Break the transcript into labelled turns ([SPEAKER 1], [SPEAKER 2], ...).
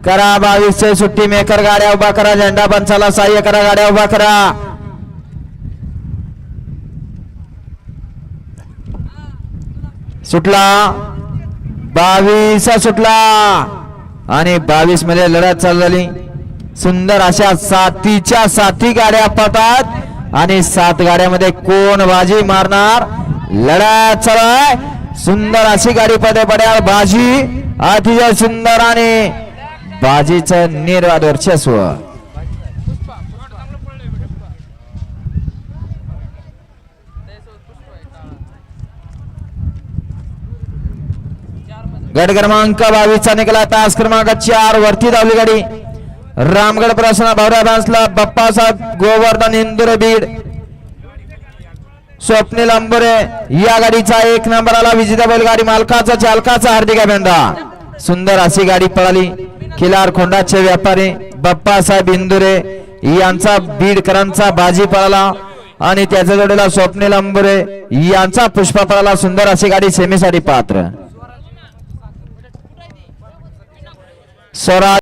[SPEAKER 1] करा 22 सुट्टी मेकर गाड्या उभा करा झेंडा पंचाला सहाय्य करा गाड्या उभा करा सुटला 22 सुटला आणि 22 मध्ये लढत चालू झाली सुंदर अशा सातीच्या साती गाड्या पळतात आणि 7 गाड्यामध्ये कोण बाजी मारणार लढत चालू आहे सुंदर अशी गाडी पडे पड्या बाजी अतिशय सुंदर आणि बाजीचं निर्वाद वर्चस्व गट क्रमांक 22 चा निकला तास क्रमांक 4 वरती धावली गाडी रामगड प्रसन्न भावरा बांसला बाप्पासाहेब गोवर्धन इंदुर बीड स्वप्नील अंबुरे या गाडीचा 1 नंबरला विजेता बैलगाडी मालकाचा चालकाचा हार्दिक अभिनंदन सुंदर अशी गाडी पळाली खिलार खोंडाचे व्यापारी बाप्पासाहेब इंदुरे यांचा बीडकरांचा बाजी पळाला आणि त्याच्या जोडीला स्वप्नील अंबुरे यांचा पुष्पा पळाला सुंदर अशी गाडी सेमीसाठी पात्र स्वराज